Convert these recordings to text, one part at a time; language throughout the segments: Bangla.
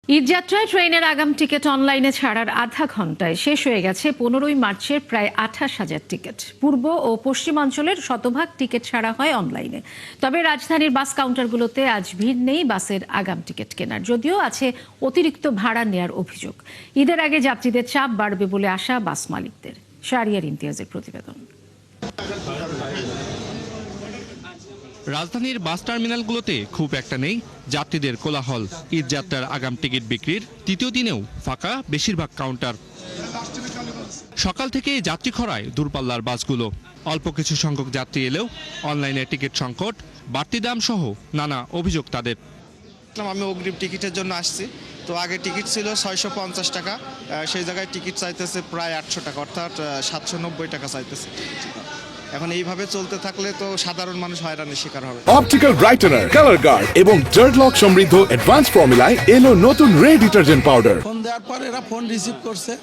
ঈদযাত্রায় ট্রেনের আগাম টিকিট অনলাইনে ছাড়ার আধা ঘন্টায় শেষ হয়ে গেছে 15 মার্চের প্রায় 28,000 টিকিট। পূর্ব ও পশ্চিমাঞ্চলের শতভাগ টিকিট ছাড়া হয় অনলাইনে। তবে রাজধানীর বাস কাউন্টারগুলোতে আজ ভিড় নেই বাসের আগাম টিকিট কেনার, যদিও আছে অতিরিক্ত ভাড়া নেয়ার অভিযোগ। ঈদের আগে যাত্রীদের চাপ বাড়বে বলে আশা বাস মালিকদের। শাহরিয়ার ইমতিয়াজের প্রতিবেদন। রাজধানীর বাস টার্মিনালগুলোতে খুব একটা নেই যাত্রীদের কোলাহল। ঈদযাত্রার আগাম টিকিট বিক্রির তৃতীয় দিনেও ফাঁকা বেশিরভাগ কাউন্টার। সকাল থেকে যাত্রী খরায় দূরপাল্লার বাসগুলো। অল্প কিছু সংখ্যক যাত্রী এলেও অনলাইনে টিকিট সংকট, বাড়তি দাম সহ নানা অভিযোগ তাদের। আমি অগ্রিম টিকিটের জন্য আসছি, তো আগে টিকিট ছিল 650 টাকা, সেই জায়গায় টিকিট চাইতেছে প্রায় 800 টাকা, অর্থাৎ 790 টাকা চাইতেছে। এখন এইভাবে চলতে থাকলে তো সাধারণ মানুষ হয়রানির শিকার হবে। অপটিক্যাল ব্রাইটেনার, কালার গার্ড এবং জার্ড লক সমৃদ্ধ অ্যাডভান্স ফর্মুলায় এলো নতুন রে ডিটারজেন্ট পাউডার। ফোন দেওয়ার পর এরা ফোন রিসিভ করছে,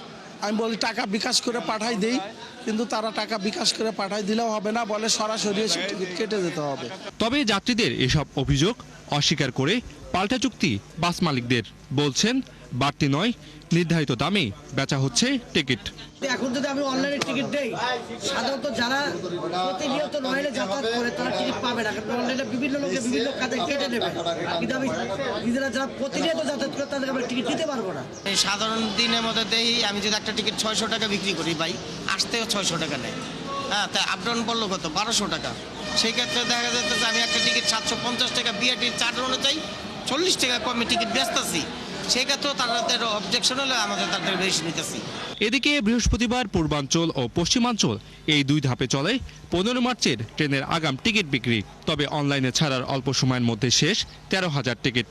আমি বলি টাকা বিকাশ করে পাঠাই দেই, কিন্তু তারা টাকা বিকাশ করে পাঠাই দিলেও হবে না, বলে সরাসরি এসে টিকিট কেটে যেতে হবে। তবে যাত্রীদের এসব অভিযোগ অস্বীকার করে পাল্টা চুক্তি বাস মালিকদের। বলছেন বাড়তি নয়, নির্ধারিত দামে বেচা হচ্ছে টিকিট। এখন যদি আমি অনলাইনে টিকিট দেই, সাধারণত যারা প্রতিনিয়ত নয়লে যাতায়াত করে তারা টিকিট পাবে না, কারণ অনলাইনে বিভিন্ন লোকে বিভিন্ন কাজে কেটে নেবে। কিন্তু আমি নিজেরা যারা প্রতিনিয়ত যাতায়াত করে তাদেরকে আমি টিকিট দিতে পারবো না। সাধারণ দিনের মধ্যে দেই, আমি যদি একটা টিকিট 600 টাকা বিক্রি করি ভাই, আসতেও 600 টাকা নেয়। হ্যাঁ, তাই আপ ডাউন পড়লো কত 1200 টাকা। সেই ক্ষেত্রে দেখা যাচ্ছে যে আমি একটা টিকিট 750 টাকা বিআরটির চার্জ অনুযায়ী 40 টাকা কমে টিকিট বেচতেছি। সেই ক্ষেত্রেও তাদের অবজেকশন হলে আমাদের তাদের বেশি নিতেছি। এদিকে বৃহস্পতিবার পূর্বাঞ্চল ও পশ্চিমাঞ্চল এই দুই ধাপে চলে 15 মার্চের ট্রেনের আগাম টিকিট বিক্রি। তবে অনলাইনে ছাড়ার অল্প সময়ের মধ্যে শেষ 13,000 টিকিট।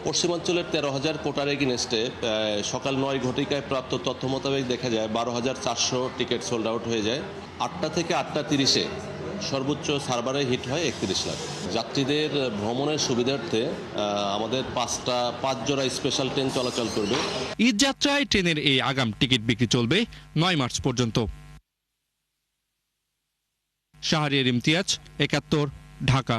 পশ্চিমাঞ্চলের 13,000 কোটার এগেইনস্টে সকাল 9 ঘটিকায় প্রাপ্ত তথ্য মোতাবেক দেখা যায় 12,400 টিকিট সোল্ড আউট হয়ে যায়। 8টা থেকে 8টা 30-এ সর্বোচ্চ সার্ভারে হিট হয় 31 লাখ। যাত্রীদের ভ্রমণের সুবিধার্থে আমাদের 5 জোড়া স্পেশাল ট্রেন চলাচল করবে। ঈদযাত্রায় ট্রেনের এই আগাম টিকিট বিক্রি চলবে 9 মার্চ পর্যন্ত। শাহরিয়ার ইমতিয়াজ, 71, ঢাকা।